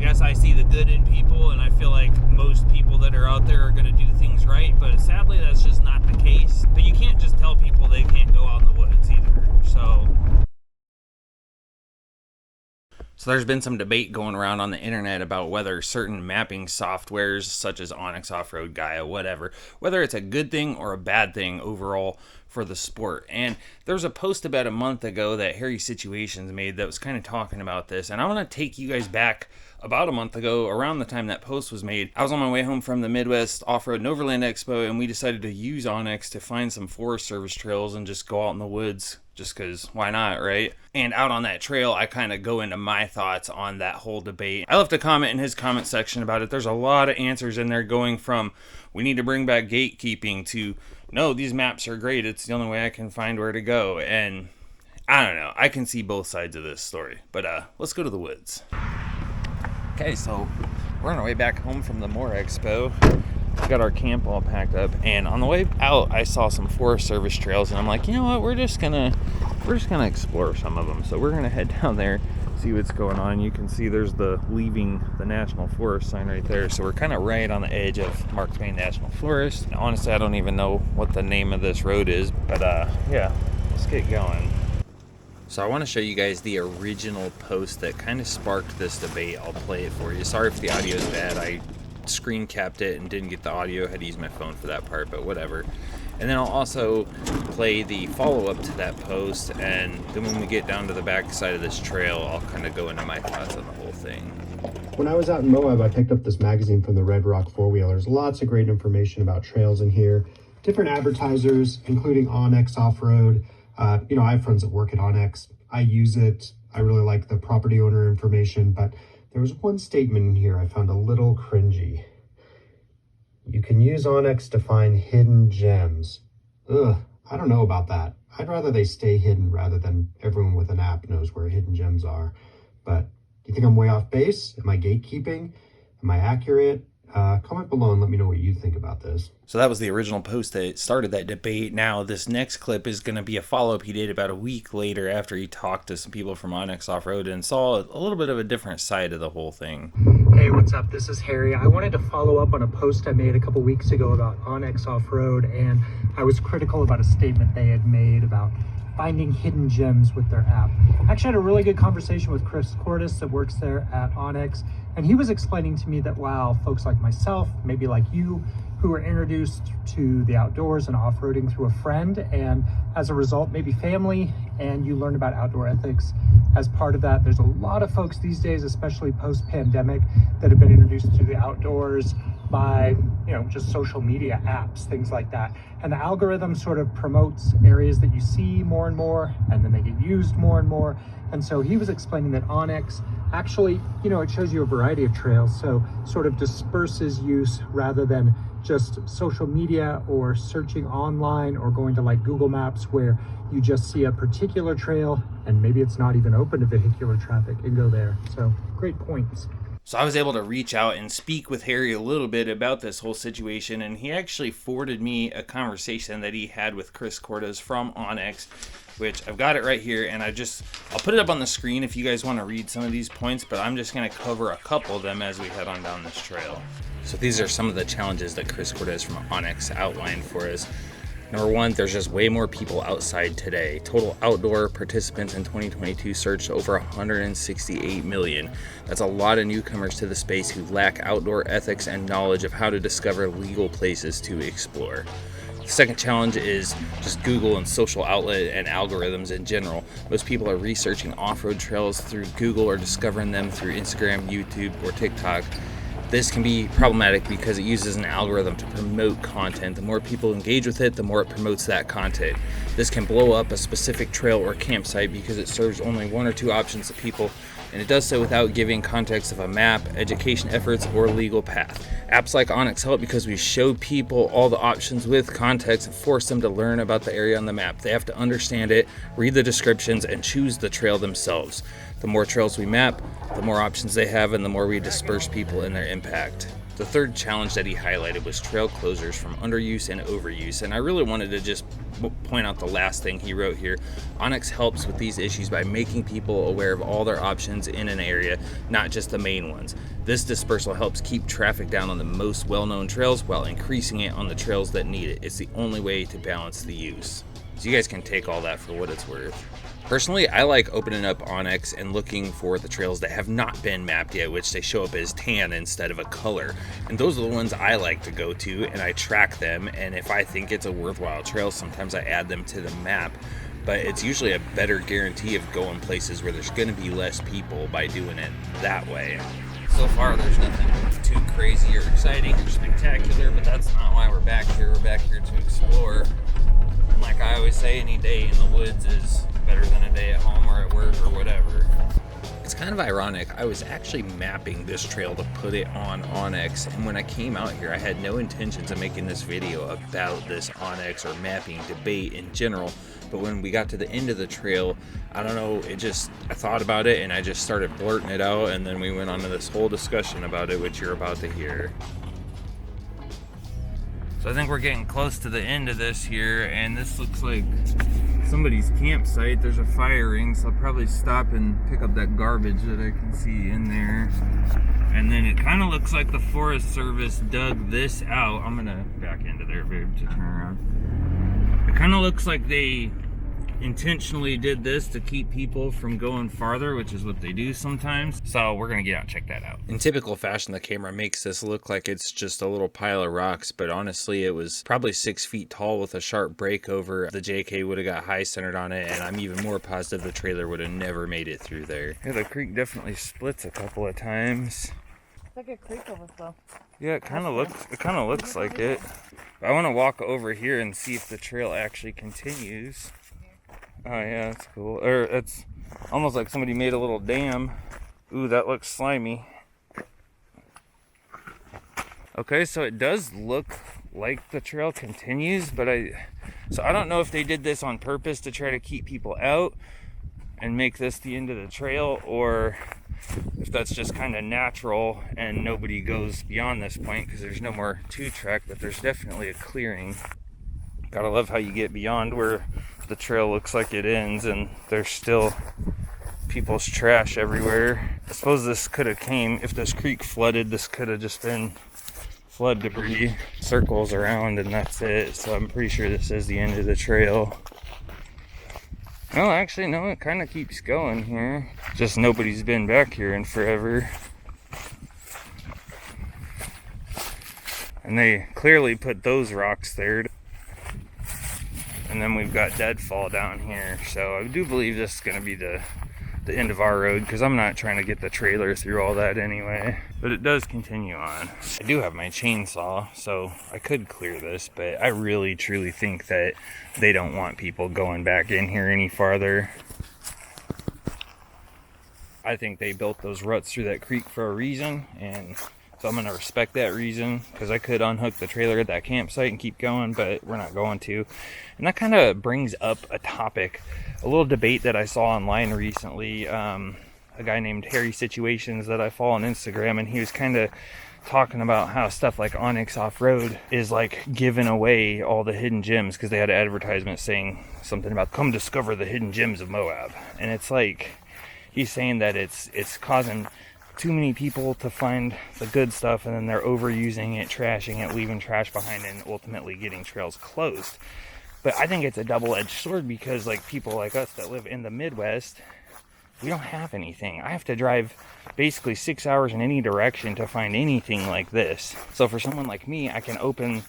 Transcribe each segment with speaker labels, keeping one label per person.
Speaker 1: guess I see the good in people, and I feel like most people that are out there are going to do things right, but sadly that's just not the case. But you can't just tell people they can't go out in the woods either. So there's been some debate going around on the internet about whether certain mapping softwares such as onX, Offroad, Gaia, whatever, whether it's a good thing or a bad thing overall for the sport. And there was a post about a month ago that Harry Situations made that was kind of talking about this, and I want to take you guys back about a month ago, around the time that post was made. I was on my way home from the Midwest Offroad and Overland Expo, and we decided to use onX to find some Forest Service trails and just go out in the woods, just because why not, right? And out on that trail, I kind of go into my thoughts on that whole debate. I left a comment in his comment section about it. There's a lot of answers in there, going from we need to bring back gatekeeping to no, these maps are great, it's the only way I can find where to go. And I don't know, I can see both sides of this story, but let's go to the woods. Okay, so we're on our way back home from the Moore Expo. We got our camp all packed up, and on the way out I saw some Forest Service trails, and I'm like, you know what, we're just gonna explore some of them. So we're gonna head down there, see what's going on. You can see there's the leaving the National Forest sign right there, so we're kind of right on the edge of Marks Bay National Forest. And honestly, I don't even know what the name of this road is, but yeah, let's get going. So I want to show you guys the original post that kind of sparked this debate. I'll play it for you. Sorry if the audio is bad. I screen capped it and didn't get the audio. I had to use my phone for that part, but whatever. And then I'll also play the follow-up to that post, and then when we get down to the back side of this trail, I'll kind of go into my thoughts on the whole thing.
Speaker 2: When I was out in Moab, I picked up this magazine from the Red Rock Four-Wheelers. Lots of great information about trails in here. Different advertisers, including onX Offroad. I have friends that work at onX. I use it. I really like the property owner information, but there was one statement in here I found a little cringy. You can use onX to find hidden gems. Ugh, I don't know about that. I'd rather they stay hidden rather than everyone with an app knows where hidden gems are. But do you think I'm way off base? Am I gatekeeping? Am I accurate? Comment below and let me know what you think about this.
Speaker 1: So that was the original post that started that debate. Now this next clip is going to be a follow-up he did about a week later after he talked to some people from onX Offroad and saw a little bit of a different side of the whole thing.
Speaker 3: Hey, what's up? This is Harry. I wanted to follow up on a post I made a couple weeks ago about onX Offroad, and I was critical about a statement they had made about finding hidden gems with their app. I actually had a really good conversation with Chris Cordes that works there at onX, and he was explaining to me that while folks like myself, maybe like you, who were introduced to the outdoors and off-roading through a friend, and as a result, maybe family, and you learn about outdoor ethics as part of that. There's a lot of folks these days, especially post-pandemic, that have been introduced to the outdoors by, just social media apps, things like that. And the algorithm sort of promotes areas that you see more and more, and then they get used more and more. And so he was explaining that onX actually, it shows you a variety of trails, so sort of disperses use rather than just social media or searching online or going to like Google Maps where you just see a particular trail and maybe it's not even open to vehicular traffic and go there. So great points.
Speaker 1: So I was able to reach out and speak with Harry a little bit about this whole situation, and he actually forwarded me a conversation that he had with Chris Cordes from onX, which I've got it right here, and I'll put it up on the screen if you guys want to read some of these points, but I'm just going to cover a couple of them as we head on down this trail. So these are some of the challenges that Chris Cordes from onX outlined for us. Number one, there's just way more people outside today. Total outdoor participants in 2022 surged over 168 million. That's a lot of newcomers to the space who lack outdoor ethics and knowledge of how to discover legal places to explore. The second challenge is just Google and social outlet and algorithms in general. Most people are researching off-road trails through Google or discovering them through Instagram, YouTube, or TikTok. This can be problematic because it uses an algorithm to promote content. The more people engage with it, the more it promotes that content. This can blow up a specific trail or campsite because it serves only one or two options to people, and it does so without giving context of a map, education efforts, or legal path. Apps like onX help because we show people all the options with context and force them to learn about the area on the map. They have to understand it, read the descriptions, and choose the trail themselves. The more trails we map, the more options they have, and the more we disperse people in their impact. The third challenge that he highlighted was trail closures from underuse and overuse, and I really wanted to just point out the last thing he wrote here. Onyx helps with these issues by making people aware of all their options in an area, not just the main ones. This dispersal helps keep traffic down on the most well-known trails while increasing it on the trails that need it. It's the only way to balance the use. So you guys can take all that for what it's worth. Personally, I like opening up Onyx and looking for the trails that have not been mapped yet, which they show up as tan instead of a color. And those are the ones I like to go to, and I track them. And if I think it's a worthwhile trail, sometimes I add them to the map. But it's usually a better guarantee of going places where there's going to be less people by doing it that way. So far, there's nothing too crazy or exciting or spectacular, but that's not why we're back here. We're back here to explore. And like I always say, any day in the woods is better than a day at home or at work or whatever. It's kind of ironic. I was actually mapping this trail to put it on Onyx, and when I came out here, I had no intentions of making this video about this Onyx or mapping debate in general. But when we got to the end of the trail, I don't know, I thought about it and I just started blurting it out, and then we went on to this whole discussion about it, which you're about to hear. So I think we're getting close to the end of this here, and this looks like somebody's campsite. There's a fire ring, so I'll probably stop and pick up that garbage that I can see in there. And then it kind of looks like the Forest Service dug this out. I'm gonna back into there, babe, to turn around. It kind of looks like they intentionally did this to keep people from going farther, which is what they do sometimes. So we're gonna get out and check that out. In typical fashion, the camera makes this look like it's just a little pile of rocks, but honestly it was probably 6 feet tall with a sharp breakover. The JK would have got high centered on it, and I'm even more positive the trailer would have never made it through there. Yeah, the creek definitely splits a couple of times.
Speaker 4: It's like a creek overflow.
Speaker 1: Yeah, it kind of looks like it. I want to walk over here and see if the trail actually continues. Oh yeah, that's cool. Or it's almost like somebody made a little dam. Ooh, that looks slimy. Okay, so it does look like the trail continues, but I don't know if they did this on purpose to try to keep people out and make this the end of the trail, or if that's just kind of natural and nobody goes beyond this point because there's no more to trek, but there's definitely a clearing. Gotta love how you get beyond where the trail looks like it ends and there's still people's trash everywhere. I suppose this could have came, if this creek flooded, this could have just been flood debris, circles around, and that's it. So I'm pretty sure this is the end of the trail. Well, actually, no, it kind of keeps going here. Just nobody's been back here in forever. And they clearly put those rocks there. And then we've got deadfall down here. So I do believe this is going to be the end of our road, because I'm not trying to get the trailer through all that anyway. But it does continue on. I do have my chainsaw, so I could clear this, but I really truly think that they don't want people going back in here any farther. I think they built those ruts through that creek for a reason, and so I'm going to respect that reason, because I could unhook the trailer at that campsite and keep going, but we're not going to. And that kind of brings up a topic, a little debate that I saw online recently. A guy named Harry Situations that I follow on Instagram, and he was kind of talking about how stuff like Onyx Offroad is like giving away all the hidden gems, because they had an advertisement saying something about come discover the hidden gems of Moab. And it's like, he's saying that it's causing too many people to find the good stuff, and then they're overusing it, trashing it, leaving trash behind, and ultimately getting trails closed. But I think it's a double-edged sword, because like people like us that live in the Midwest, we don't have anything. I have to drive basically 6 hours in any direction to find anything like this. So for someone like me, I can open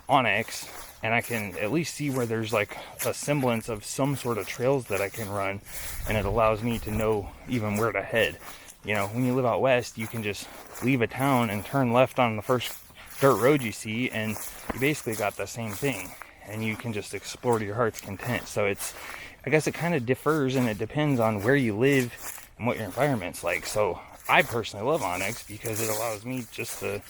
Speaker 1: Onyx and I can at least see where there's like a semblance of some sort of trails that I can run, and it allows me to know even where to head. You know, when you live out west, you can just leave a town and turn left on the first dirt road you see, and you basically got the same thing, and you can just explore to your heart's content. So I guess it kind of differs, and it depends on where you live and what your environment's like. So I personally love Onyx because it allows me just to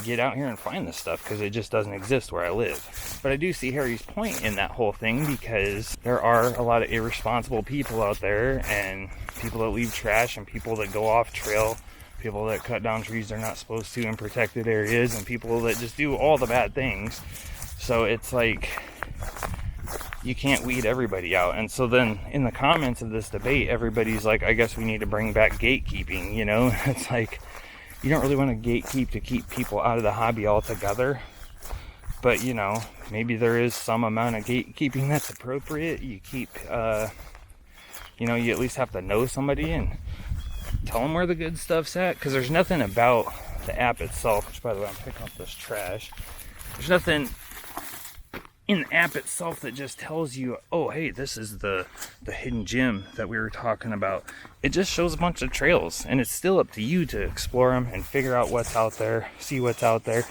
Speaker 1: get out here and find this stuff, because it just doesn't exist where I live. But I do see Harry's point in that whole thing, because there are a lot of irresponsible people out there, and people that leave trash, and people that go off trail, people that cut down trees they're not supposed to in protected areas, and people that just do all the bad things. So it's like, you can't weed everybody out. And so then in the comments of this debate, everybody's like, I guess we need to bring back gatekeeping, you know? It's like, you don't really want to gatekeep to keep people out of the hobby altogether. But, you know, maybe there is some amount of gatekeeping that's appropriate. You keep, you know, you at least have to know somebody and tell them where the good stuff's at. Because there's nothing about the app itself, which, by the way, I'm picking up this trash. There's nothing in the app itself that just tells you, oh, hey, this is the hidden gem that we were talking about. It just shows a bunch of trails, and it's still up to you to explore them and figure out what's out there, see what's out there.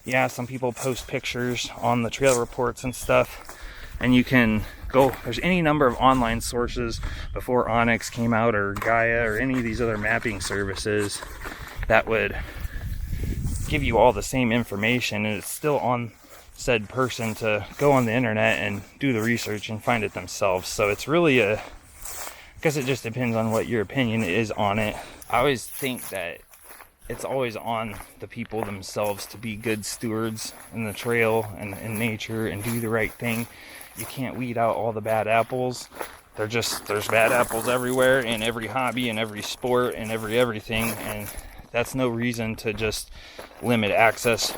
Speaker 1: Yeah, some people post pictures on the trail reports and stuff, and you can go, there's any number of online sources before Onyx came out, or Gaia, or any of these other mapping services that would give you all the same information, and it's still on said person to go on the internet and do the research and find it themselves. So it's really I guess it just depends on what your opinion is on it. I always think that it's always on the people themselves to be good stewards in the trail and in nature and do the right thing. You can't weed out all the bad apples. There's bad apples everywhere in every hobby and every sport and everything, and that's no reason to just limit access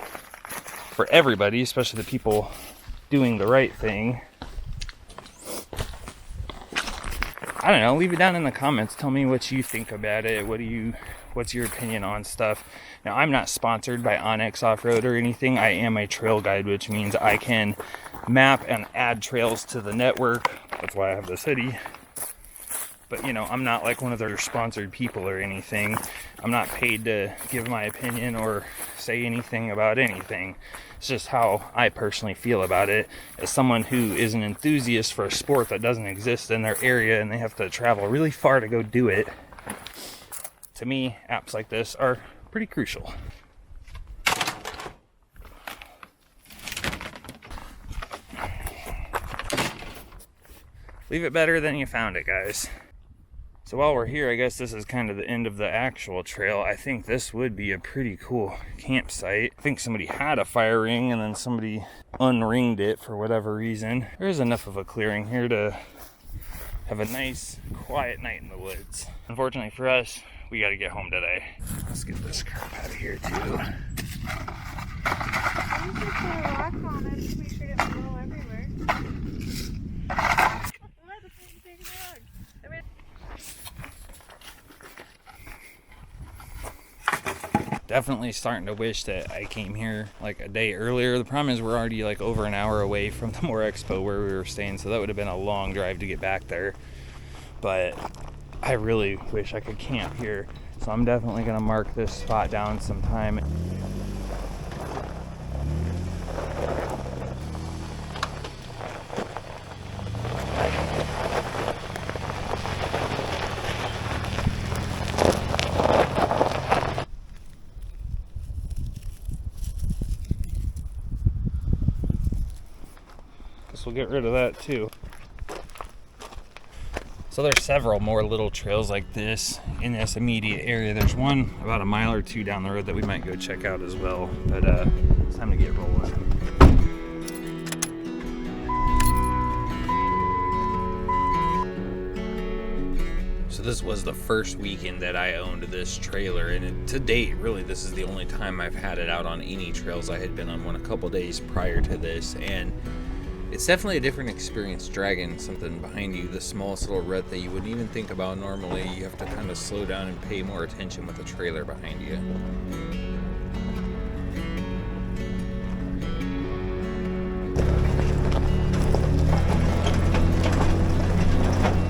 Speaker 1: for everybody, especially the people doing the right thing. I don't know, leave it down in the comments. Tell me what you think about it. What's your opinion on stuff? Now, I'm not sponsored by Onyx Offroad or anything. I am a trail guide, which means I can map and add trails to the network. That's why I have this hoodie. But, you know, I'm not like one of their sponsored people or anything. I'm not paid to give my opinion or say anything about anything. It's just how I personally feel about it. As someone who is an enthusiast for a sport that doesn't exist in their area and they have to travel really far to go do it, to me, apps like this are pretty crucial. Leave it better than you found it, guys. So while we're here, I guess this is kind of the end of the actual trail. I think this would be a pretty cool campsite. I think somebody had a fire ring and then somebody unringed it for whatever reason. There's enough of a clearing here to have a nice, quiet night in the woods. Unfortunately for us, we got to get home today. Let's get this crap out of here too.
Speaker 4: I just put a rock on it to make sure it doesn't roll everywhere. What? That's a big rock. I mean,
Speaker 1: definitely starting to wish that I came here like a day earlier. The problem is we're already like over an hour away from the Moore Expo where we were staying, so that would have been a long drive to get back there. But I really wish I could camp here, so I'm definitely going to mark this spot down sometime. Guess we'll get rid of that too. So there's several more little trails like this in this immediate area. There's one about a mile or two down the road that we might go check out as well. But it's time to get rolling. So this was the first weekend that I owned this trailer, and to date, really, this is the only time I've had it out on any trails. I had been on one a couple days prior to this, and it's definitely a different experience dragging something behind you, the smallest little rut that you wouldn't even think about normally. You have to kind of slow down and pay more attention with a trailer behind you.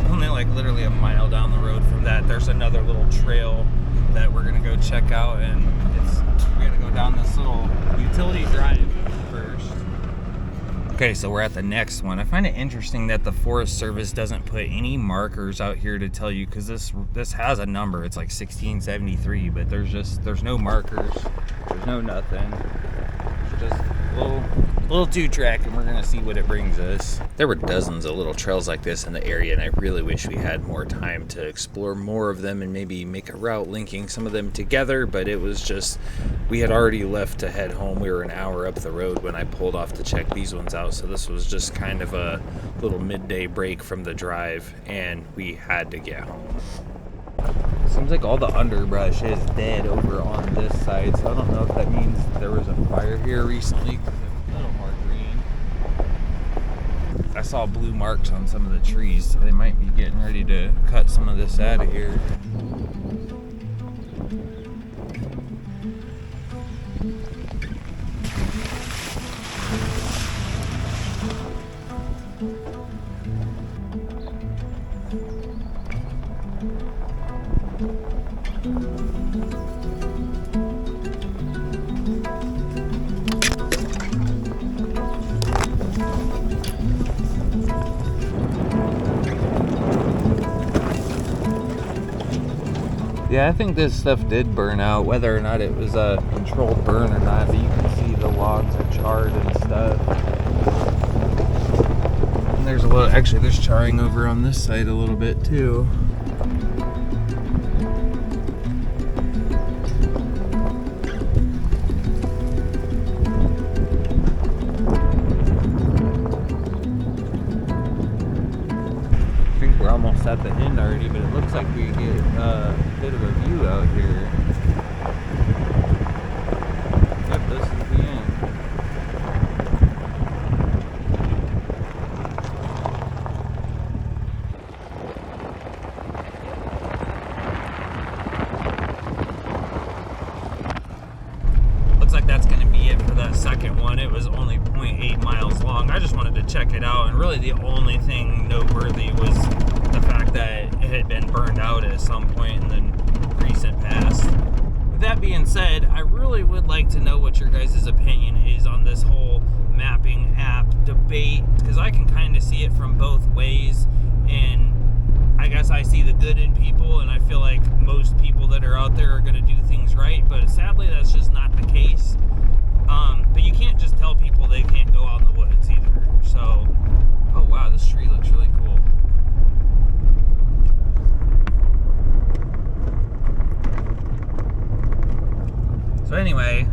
Speaker 1: Only like literally a mile down the road from that, there's another little trail that we're gonna go check out, and we gotta go down this little utility drive first. Okay, so we're at the next one. I find it interesting that the Forest Service doesn't put any markers out here to tell you, because this has a number. It's like 1673, but there's no markers. There's no nothing. It's just a little little 2-track, and we're gonna see what it brings us. There were dozens of little trails like this in the area, and I really wish we had more time to explore more of them and maybe make a route linking some of them together, but it was just, we had already left to head home. We were an hour up the road when I pulled off to check these ones out, so this was just kind of a little midday break from the drive, and we had to get home. Seems like all the underbrush is dead over on this side, so I don't know if that means there was a fire here recently, because it's a little more green. I saw blue marks on some of the trees, so they might be getting ready to cut some of this out of here. Yeah, I think this stuff did burn out, whether or not it was a controlled burn or not, but you can see the logs are charred and stuff. And there's a little, actually there's charring over on this side a little bit too. We're almost at the end already, but it looks like we get a bit of a view out here. Yep, this is the end. Looks like that's going to be it for that second one. It was only 0.8 miles long. I just wanted to check it out, and really the only thing noteworthy was the fact that it had been burned out at some point in the recent past. With that being said, I really would like to know what your guys' opinion is on this whole mapping app debate, because I can kind of see it from both ways, and I guess I see the good in people, and I feel like most people that are out there are going to do things right, but sadly that's just not the case. But you can't just tell people they can't go out in the woods either. So, oh wow, this tree looks really cool. So anyway,